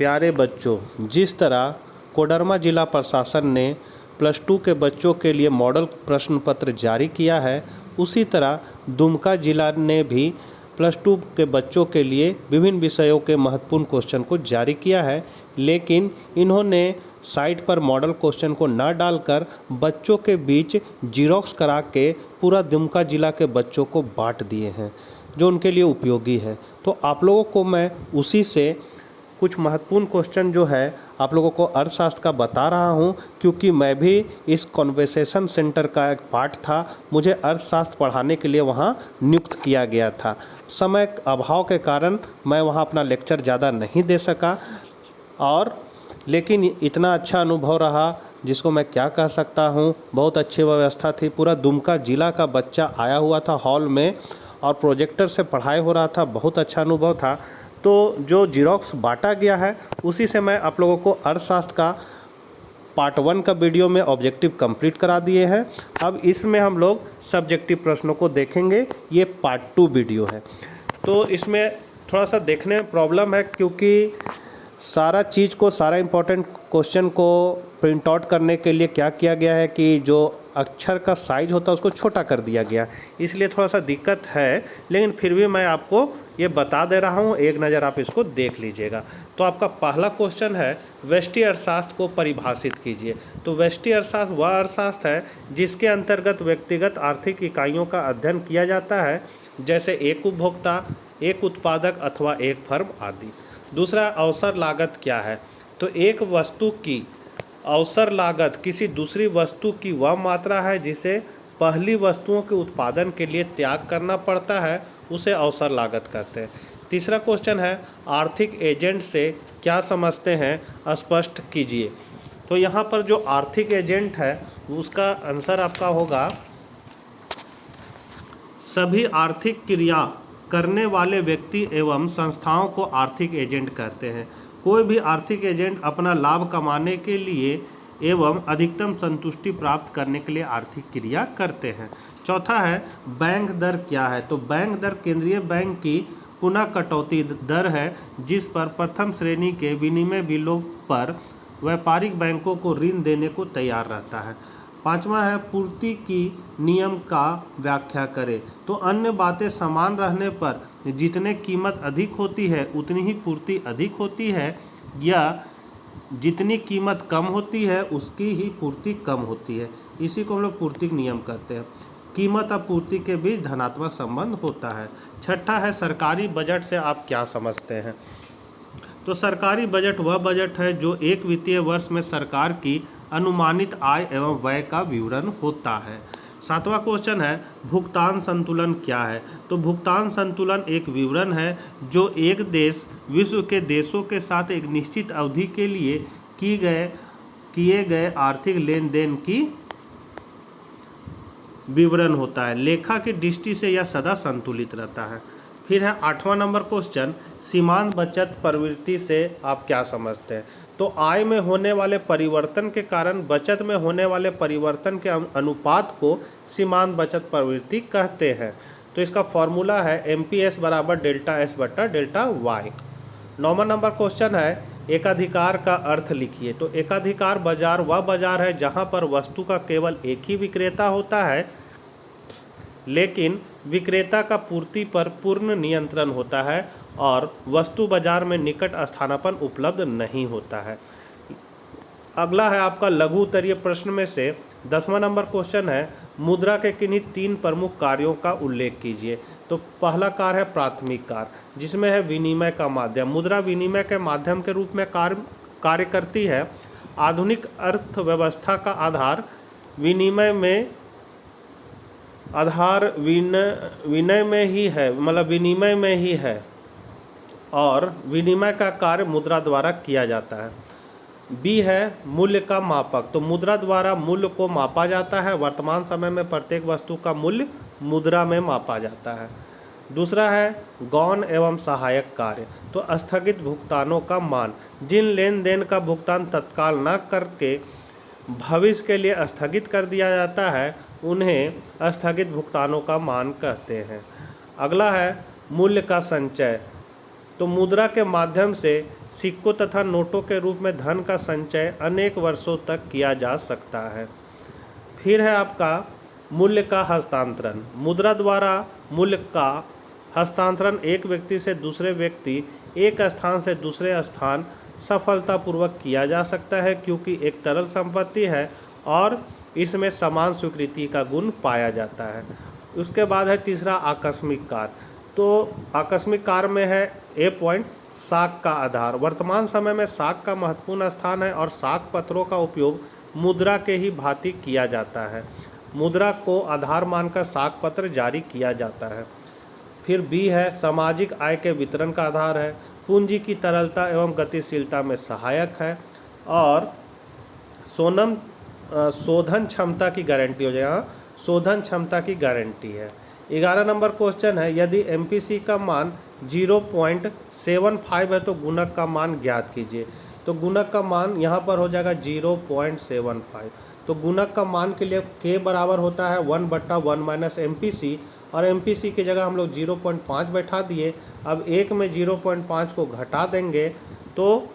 प्यारे बच्चों, जिस तरह कोडरमा जिला प्रशासन ने +2 के बच्चों के लिए मॉडल प्रश्न पत्र जारी किया है, उसी तरह दुमका जिला ने भी +2 के बच्चों के लिए विभिन्न विषयों के महत्वपूर्ण क्वेश्चन को जारी किया है। लेकिन इन्होंने साइट पर मॉडल क्वेश्चन को न डालकर बच्चों के बीच जीरोक्स करा के पूरा दुमका जिला के बच्चों को बांट दिए हैं, जो उनके लिए उपयोगी है। तो आप लोगों को मैं उसी से कुछ महत्वपूर्ण क्वेश्चन जो है आप लोगों को अर्थशास्त्र का बता रहा हूं, क्योंकि मैं भी इस कॉन्वर्सेशन सेंटर का एक पार्ट था। मुझे अर्थशास्त्र पढ़ाने के लिए वहां नियुक्त किया गया था। समय अभाव के कारण मैं वहां अपना लेक्चर ज़्यादा नहीं दे सका, और लेकिन इतना अच्छा अनुभव रहा जिसको मैं क्या कह सकता हूं। बहुत अच्छी व्यवस्था थी। पूरा दुमका जिला का बच्चा आया हुआ था हॉल में और प्रोजेक्टर से पढ़ाई हो रहा था। बहुत अच्छा अनुभव था। तो जो जीरोक्स बांटा गया है उसी से मैं आप लोगों को अर्थशास्त्र का पार्ट 1 का वीडियो में ऑब्जेक्टिव कंप्लीट करा दिए हैं। अब इसमें हम लोग सब्जेक्टिव प्रश्नों को देखेंगे। ये पार्ट 2 वीडियो है। तो इसमें थोड़ा सा देखने में प्रॉब्लम है, क्योंकि सारा इम्पोर्टेंट क्वेश्चन को प्रिंट आउट करने के लिए क्या किया गया है कि जो अक्षर का साइज होता है उसको छोटा कर दिया गया, इसलिए थोड़ा सा दिक्कत है। लेकिन फिर भी मैं आपको ये बता दे रहा हूँ, एक नज़र आप इसको देख लीजिएगा। तो आपका पहला क्वेश्चन है, व्यष्टि अर्थशास्त्र को परिभाषित कीजिए। तो व्यष्टि अर्थशास्त्र वह अर्थशास्त्र है जिसके अंतर्गत व्यक्तिगत आर्थिक इकाइयों का अध्ययन किया जाता है, जैसे एक उपभोक्ता, एक उत्पादक अथवा एक फर्म आदि। दूसरा, अवसर लागत क्या है? तो एक वस्तु की अवसर लागत किसी दूसरी वस्तु की वह मात्रा है जिसे पहली वस्तुओं के उत्पादन के लिए त्याग करना पड़ता है, उसे अवसर लागत कहते हैं। तीसरा क्वेश्चन है, आर्थिक एजेंट से क्या समझते हैं, स्पष्ट कीजिए। तो यहाँ पर जो आर्थिक एजेंट है उसका आंसर आपका होगा, सभी आर्थिक क्रिया करने वाले व्यक्ति एवं संस्थाओं को आर्थिक एजेंट कहते हैं। कोई भी आर्थिक एजेंट अपना लाभ कमाने के लिए एवं अधिकतम संतुष्टि प्राप्त करने के लिए आर्थिक क्रिया करते हैं। चौथा है, बैंक दर क्या है? तो बैंक दर केंद्रीय बैंक की पुनः कटौती दर है, जिस पर प्रथम श्रेणी के विनिमय बिलों पर व्यापारिक बैंकों को ऋण देने को तैयार रहता है। पांचवा है, पूर्ति की नियम का व्याख्या करें। तो अन्य बातें समान रहने पर जितने कीमत अधिक होती है उतनी ही पूर्ति अधिक होती है, या जितनी कीमत कम होती है उसकी ही पूर्ति कम होती है। इसी को हम लोग पूर्ति नियम कहते हैं। कीमत और पूर्ति के बीच धनात्मक संबंध होता है। छठा है, सरकारी बजट से आप क्या समझते हैं? तो सरकारी बजट वह बजट है जो एक वित्तीय वर्ष में सरकार की अनुमानित आय एवं व्यय का विवरण होता है। सातवां क्वेश्चन है, भुगतान संतुलन क्या है? तो भुगतान संतुलन एक विवरण है जो एक देश विश्व के देशों के साथ एक निश्चित अवधि के लिए किए गए आर्थिक लेन देन की विवरण होता है। लेखा की दृष्टि से यह सदा संतुलित रहता है। फिर है 8वां नंबर क्वेश्चन, सीमांत बचत प्रवृत्ति से आप क्या समझते हैं? तो आय में होने वाले परिवर्तन के कारण बचत में होने वाले परिवर्तन के अनुपात को सीमांत बचत प्रवृत्ति कहते हैं। तो इसका फॉर्मूला है MPS बराबर डेल्टा S बटा डेल्टा Y। 9वां नंबर क्वेश्चन है, एकाधिकार का अर्थ लिखिए। तो एकाधिकार बाजार वह बाजार है जहां पर वस्तु का केवल एक ही विक्रेता होता है, लेकिन विक्रेता का पूर्ति पर पूर्ण नियंत्रण होता है और वस्तु बाजार में निकट स्थानापन्न उपलब्ध नहीं होता है। अगला है आपका लघु उत्तरीय प्रश्न में से 10वां नंबर क्वेश्चन है, मुद्रा के किन्हीं 3 प्रमुख कार्यों का उल्लेख कीजिए। तो पहला कार्य है प्राथमिक कार्य, जिसमें है विनिमय का माध्यम। मुद्रा विनिमय के माध्यम के रूप में कार्य करती है। आधुनिक अर्थव्यवस्था का आधार विनिमय में विनय में ही है, मतलब विनिमय में ही है, और विनिमय का कार्य मुद्रा द्वारा किया जाता है। बी है मूल्य का मापक। तो मुद्रा द्वारा मूल्य को मापा जाता है। वर्तमान समय में प्रत्येक वस्तु का मूल्य मुद्रा में मापा जाता है। दूसरा है गौण एवं सहायक कार्य। तो स्थगित भुगतानों का मान, जिन लेन देन का भुगतान तत्काल न करके भविष्य के लिए स्थगित कर दिया जाता है, उन्हें स्थगित भुगतानों का मान कहते हैं। अगला है मूल्य का संचय। तो मुद्रा के माध्यम से सिक्कों तथा नोटों के रूप में धन का संचय अनेक वर्षों तक किया जा सकता है। फिर है आपका मूल्य का हस्तांतरण। मुद्रा द्वारा मूल्य का हस्तांतरण एक व्यक्ति से दूसरे व्यक्ति, एक स्थान से दूसरे स्थान सफलतापूर्वक किया जा सकता है, क्योंकि एक तरल संपत्ति है और इसमें समान स्वीकृति का गुण पाया जाता है। उसके बाद है तीसरा आकस्मिक कार्य। तो आकस्मिक कार्य में है ए पॉइंट, साख का आधार। वर्तमान समय में साख का महत्वपूर्ण स्थान है और साख पत्रों का उपयोग मुद्रा के ही भांति किया जाता है। मुद्रा को आधार मानकर साख पत्र जारी किया जाता है। फिर बी है सामाजिक आय के वितरण का आधार है, पूंजी की तरलता एवं गतिशीलता में सहायक है और शोधन क्षमता की गारंटी हो जाएगा, शोधन क्षमता की गारंटी है। 11 नंबर क्वेश्चन है, यदि एमपीसी का मान 0.75 है तो गुणक का मान ज्ञात कीजिए। तो गुणक का मान यहाँ पर हो जाएगा 0.75। तो गुणक का मान के लिए k बराबर होता है 1/1 माइनस एमपीसी, और एमपीसी की जगह हम लोग 0.5 बैठा दिए। अब 1 में 0.5 को घटा देंगे तो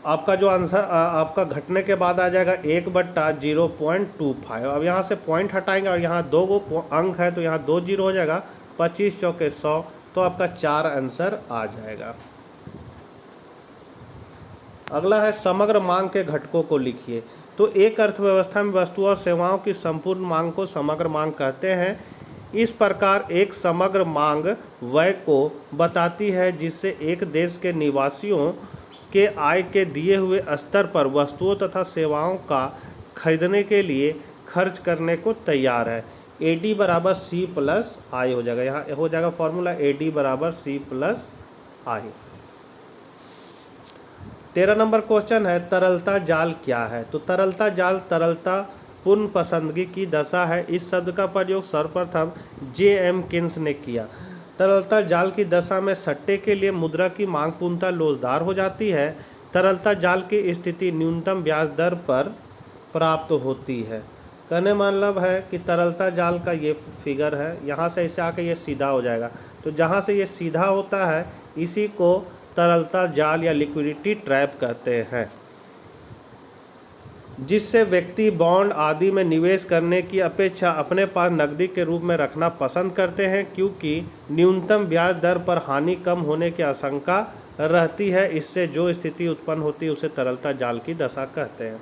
आपका जो आंसर आपका घटने के बाद आ जाएगा 1/0.25। अब यहाँ से पॉइंट हटाएंगे और यहाँ 2 गो अंक है तो यहाँ 2 जीरो हो जाएगा, 25 चौके 100, तो आपका 4 आंसर आ जाएगा। अगला है समग्र मांग के घटकों को लिखिए। तो एक अर्थव्यवस्था में वस्तुओं और सेवाओं की संपूर्ण मांग को समग्र मांग कहते हैं। इस प्रकार एक समग्र मांग व्यय को बताती है जिससे एक देश के निवासियों के आय के दिए हुए स्तर पर वस्तुओं तथा सेवाओं का खरीदने के लिए खर्च करने को तैयार है। AD बराबर C प्लस आई हो जाएगा, यहाँ हो जाएगा फॉर्मूला AD बराबर C प्लस आई। 13 नंबर क्वेश्चन है तरलता जाल क्या है। तो तरलता जाल तरलता पूर्ण पसंदगी की दशा है। इस शब्द का प्रयोग सर्वप्रथम J.M. केन्स ने किया। तरलता जाल की दशा में सट्टे के लिए मुद्रा की मांग पूर्णतः लोचदार हो जाती है। तरलता जाल की स्थिति न्यूनतम ब्याज दर पर प्राप्त होती है। कहने मतलब है कि तरलता जाल का ये फिगर है, यहाँ से ऐसे आके ये सीधा हो जाएगा, तो जहाँ से ये सीधा होता है इसी को तरलता जाल या लिक्विडिटी ट्रैप कहते हैं, जिससे व्यक्ति बॉन्ड आदि में निवेश करने की अपेक्षा अपने पास नकदी के रूप में रखना पसंद करते हैं, क्योंकि न्यूनतम ब्याज दर पर हानि कम होने की आशंका रहती है। इससे जो स्थिति उत्पन्न होती है उसे तरलता जाल की दशा कहते हैं।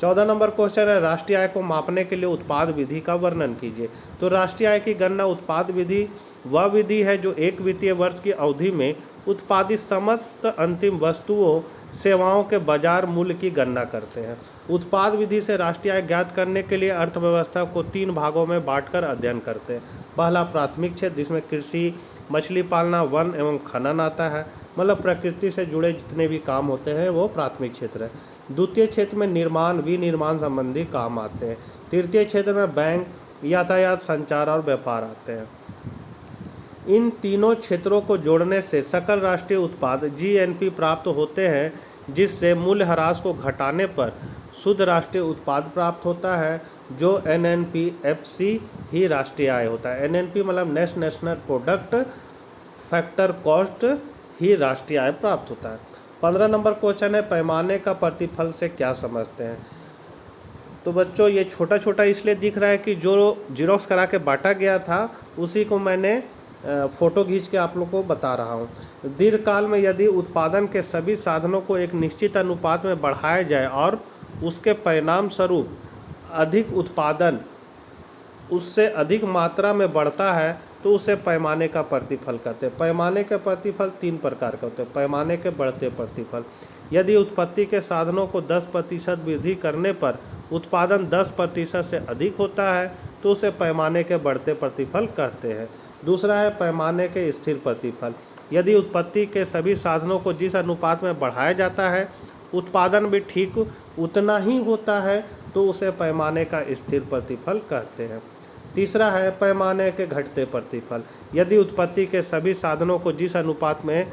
14 नंबर क्वेश्चन है राष्ट्रीय आय को मापने के लिए उत्पाद विधि का वर्णन कीजिए। तो राष्ट्रीय आय की गणना उत्पाद विधि वह विधि है जो एक वित्तीय वर्ष की अवधि में उत्पादित समस्त अंतिम वस्तुओं सेवाओं के बाजार मूल्य की गणना करते हैं। उत्पाद विधि से राष्ट्रीय आय ज्ञात करने के लिए अर्थव्यवस्था को 3 भागों में बांटकर अध्ययन करते हैं। पहला प्राथमिक क्षेत्र, जिसमें कृषि, मछली पालना, वन एवं खनन आता है, मतलब प्रकृति से जुड़े जितने भी काम होते हैं वो प्राथमिक क्षेत्र है। द्वितीय क्षेत्र में निर्माण, विनिर्माण संबंधी काम आते हैं। तृतीय क्षेत्र में बैंक, यातायात, संचार और व्यापार आते हैं। इन तीनों क्षेत्रों को जोड़ने से सकल राष्ट्रीय उत्पाद GNP प्राप्त होते हैं, जिससे मूल्यह्रास को घटाने पर शुद्ध राष्ट्रीय उत्पाद प्राप्त होता है, जो NNP/FC ही राष्ट्रीय आय होता है। NNP मतलब नेशनल प्रोडक्ट फैक्टर कॉस्ट ही राष्ट्रीय आय प्राप्त होता है। 15 नंबर क्वेश्चन है पैमाने का प्रतिफल से क्या समझते हैं। तो बच्चों ये छोटा छोटा इसलिए दिख रहा है कि जो जीरोक्स करा के बांटा गया था उसी को मैंने फ़ोटो खींच के आप लोग को बता रहा हूँ। दीर्घकाल में यदि उत्पादन के सभी साधनों को एक निश्चित अनुपात में बढ़ाया जाए और उसके परिणाम स्वरूप अधिक उत्पादन उससे अधिक मात्रा में बढ़ता है तो उसे पैमाने का प्रतिफल कहते हैं। पैमाने के प्रतिफल 3 प्रकार के होते हैं। पैमाने के बढ़ते प्रतिफल, यदि उत्पत्ति के साधनों को 10% वृद्धि करने पर उत्पादन 10% से अधिक होता है तो उसे पैमाने के बढ़ते प्रतिफल कहते हैं। दूसरा है पैमाने के स्थिर प्रतिफल, यदि उत्पत्ति के सभी साधनों को जिस अनुपात में बढ़ाया जाता है उत्पादन भी ठीक उतना ही होता है तो उसे पैमाने का स्थिर प्रतिफल कहते हैं। तीसरा है पैमाने के घटते प्रतिफल, यदि उत्पत्ति के सभी साधनों को जिस अनुपात में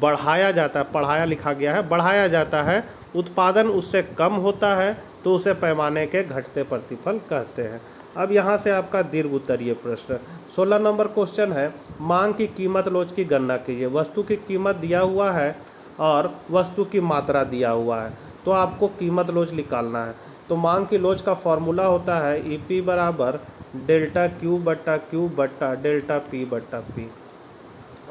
बढ़ाया जाता है, पढ़ाया लिखा गया है, बढ़ाया जाता है उत्पादन उससे कम होता है तो उसे पैमाने के घटते प्रतिफल कहते हैं। अब यहाँ से आपका दीर्घ उत्तरीय प्रश्न 16 नंबर क्वेश्चन है मांग की कीमत लोच की गणना कीजिए। वस्तु की कीमत दिया हुआ है और वस्तु की मात्रा दिया हुआ है, तो आपको कीमत लोच निकालना है। तो मांग की लोच का फॉर्मूला होता है ईपी बराबर डेल्टा क्यू बट्टा डेल्टा पी,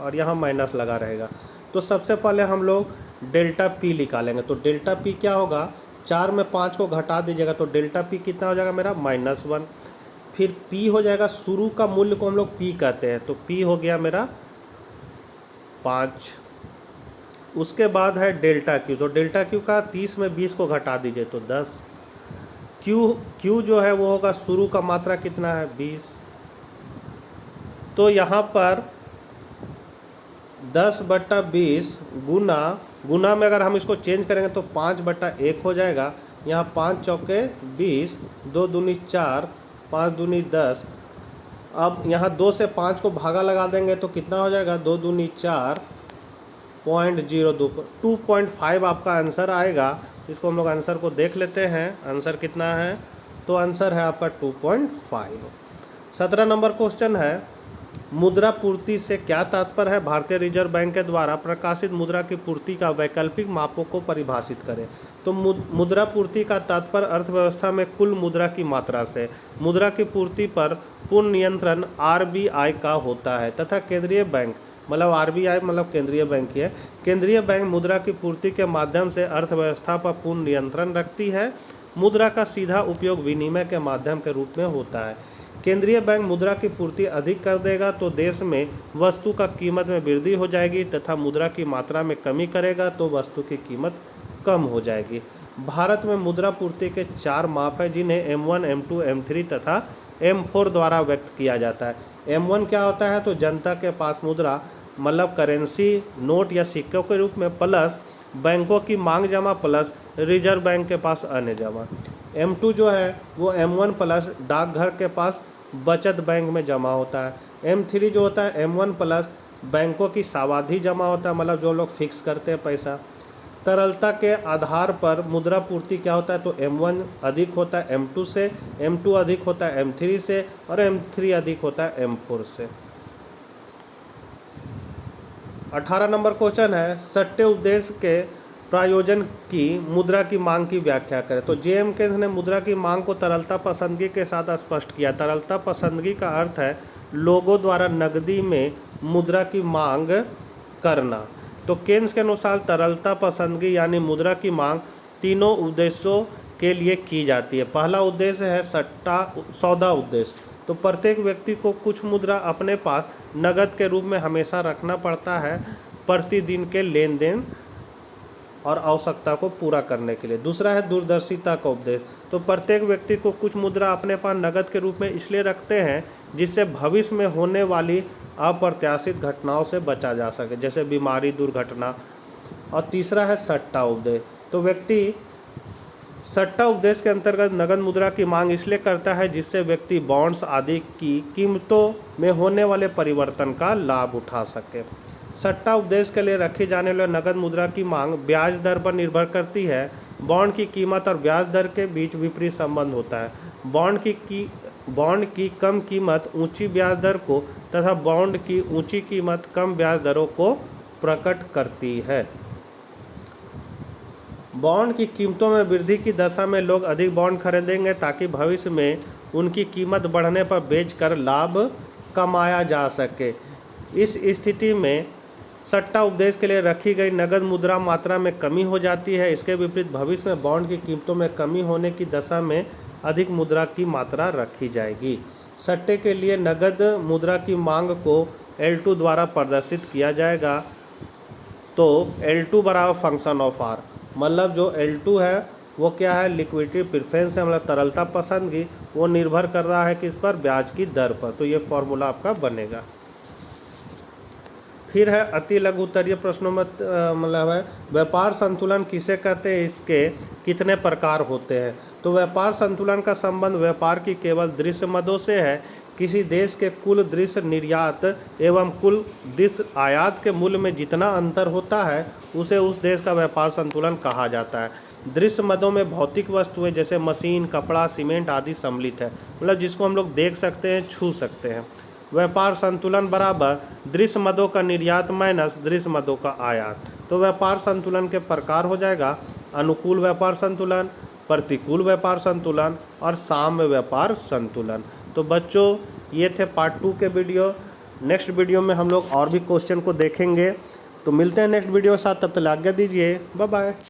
और यहाँ माइनस लगा रहेगा। तो सबसे पहले हम लोग डेल्टा पी निकालेंगे। तो डेल्टा पी क्या होगा, 4 में 5 को घटा दीजिएगा तो डेल्टा पी कितना हो जाएगा मेरा -1। फिर पी हो जाएगा, शुरू का मूल्य को हम लोग पी कहते हैं, तो पी हो गया मेरा 5। उसके बाद है डेल्टा क्यू। तो डेल्टा क्यू का 30 में 20 को घटा दीजिए तो 10। क्यू जो है वो होगा, शुरू का मात्रा कितना है 20। तो यहाँ पर 10/20 गुना में अगर हम इसको चेंज करेंगे तो 5/1 हो जाएगा। यहाँ 5 चौके 20, 2 दूनी 4, 5 दूनी 10। अब यहाँ 2 से 5 को भागा लगा देंगे तो कितना हो जाएगा, 2 दूनी 4, 0.02 2.5 आपका आंसर आएगा। इसको हम लोग आंसर को देख लेते हैं, आंसर कितना है, तो आंसर है आपका 2.5। 17 नंबर क्वेश्चन है, मुद्रा पूर्ति से क्या तात्पर्य है, भारतीय रिजर्व बैंक के द्वारा प्रकाशित मुद्रा की पूर्ति का वैकल्पिक मापों को परिभाषित करें। तो मुद्रा पूर्ति का तात्पर्य अर्थव्यवस्था में कुल मुद्रा की मात्रा से मुद्रा की पूर्ति पर पूर्ण नियंत्रण आरबीआई का होता है तथा केंद्रीय बैंक, मतलब आरबीआई मतलब केंद्रीय बैंक ही है, केंद्रीय बैंक मुद्रा की पूर्ति के माध्यम से अर्थव्यवस्था पर पूर्ण नियंत्रण रखती है। मुद्रा का सीधा उपयोग विनिमय के माध्यम के रूप में होता है। केंद्रीय बैंक मुद्रा की पूर्ति अधिक कर देगा तो देश में वस्तु का कीमत में वृद्धि हो जाएगी तथा मुद्रा की मात्रा में कमी करेगा तो वस्तु की कीमत कम हो जाएगी। भारत में मुद्रा पूर्ति के 4 माप हैं जिन्हें M1, M2, M3 तथा M4 द्वारा व्यक्त किया जाता है। M1 क्या होता है, तो जनता के पास मुद्रा मतलब करेंसी नोट या सिक्कों के रूप में, प्लस बैंकों की मांग जमा, प्लस रिजर्व बैंक के पास अन्य जमा। M2 जो है वो M1 प्लस डाकघर के पास बचत बैंक में जमा होता है। M3 जो होता है M1 प्लस बैंकों की सावधि जमा होता है, मतलब जो लोग फिक्स करते हैं पैसा। तरलता के आधार पर मुद्रा पूर्ति क्या होता है, तो M1 अधिक होता है M2 से, M2 अधिक होता है M3 से और M3 अधिक होता है M4 से। 18 नंबर क्वेश्चन है, सट्टे उद्देश्य के प्रायोजन की मुद्रा की मांग की व्याख्या करें। तो जेएम केन्स ने मुद्रा की मांग को तरलता पसंदगी के साथ स्पष्ट किया। तरलता पसंदगी का अर्थ है लोगों द्वारा नकदी में मुद्रा की मांग करना। तो केन्स के अनुसार तरलता पसंदगी यानी मुद्रा की मांग तीनों उद्देश्यों के लिए की जाती है। पहला उद्देश्य है सौदा उद्देश्य। तो प्रत्येक व्यक्ति को कुछ मुद्रा अपने पास नकद के रूप में हमेशा रखना पड़ता है प्रतिदिन के लेन देन और आवश्यकता को पूरा करने के लिए। दूसरा है दूरदर्शिता का उपदेश। तो प्रत्येक व्यक्ति को कुछ मुद्रा अपने पास नकद के रूप में इसलिए रखते हैं जिससे भविष्य में होने वाली अप्रत्याशित घटनाओं से बचा जा सके, जैसे बीमारी, दुर्घटना। और तीसरा है सट्टा उपदेश। तो व्यक्ति सट्टा उपदेश के अंतर्गत नगद मुद्रा की मांग इसलिए करता है जिससे व्यक्ति बॉन्ड्स आदि की कीमतों में होने वाले परिवर्तन का लाभ उठा सके। सट्टा उपदेश के लिए रखी जाने वाली नगद मुद्रा की मांग ब्याज दर पर निर्भर करती है। बॉन्ड की कीमत और ब्याज दर के बीच विपरीत संबंध होता है। बॉन्ड की कम कीमत ऊंची ब्याज दर को तथा बॉन्ड की ऊंची कीमत कम ब्याज दरों को प्रकट करती है। बॉन्ड की कीमतों में वृद्धि की दशा में लोग अधिक बॉन्ड खरीदेंगे ताकि भविष्य में उनकी कीमत बढ़ने पर बेचकर लाभ कमाया जा सके। इस स्थिति में सट्टा उपदेश के लिए रखी गई नगद मुद्रा मात्रा में कमी हो जाती है। इसके विपरीत भविष्य में बॉन्ड की कीमतों में कमी होने की दशा में अधिक मुद्रा की मात्रा रखी जाएगी। सट्टे के लिए नगद मुद्रा की मांग को L2 द्वारा प्रदर्शित किया जाएगा। तो L2 बराबर फंक्शन ऑफ R, मतलब जो L2 है वो क्या है, लिक्विडिटी प्रेफरेंस है, मतलब तरलता पसंदगी। वो निर्भर कर रहा है किस पर, ब्याज की दर पर। तो ये फॉर्मूला आपका बनेगा। फिर है अति लघु उत्तरीय प्रश्नों में मतलब है व्यापार संतुलन किसे कहते हैं, इसके कितने प्रकार होते हैं। तो व्यापार संतुलन का संबंध व्यापार की केवल दृश्य मदों से है। किसी देश के कुल दृश्य निर्यात एवं कुल दृश्य आयात के मूल्य में जितना अंतर होता है उसे उस देश का व्यापार संतुलन कहा जाता है। दृश्य मदों में भौतिक वस्तुएं जैसे मशीन, कपड़ा, सीमेंट आदि सम्मिलित है, मतलब जिसको हम लोग देख सकते हैं, छू सकते हैं। व्यापार संतुलन बराबर दृश्य मदों का निर्यात माइनस दृश्य मदों का आयात। तो व्यापार संतुलन के प्रकार हो जाएगा अनुकूल व्यापार संतुलन, प्रतिकूल व्यापार संतुलन और साम्य व्यापार संतुलन। तो बच्चों ये थे पार्ट 2 के वीडियो। नेक्स्ट वीडियो में हम लोग और भी क्वेश्चन को देखेंगे। तो मिलते हैं नेक्स्ट वीडियो के साथ, तब तक आज्ञा दीजिए, बाय बाय।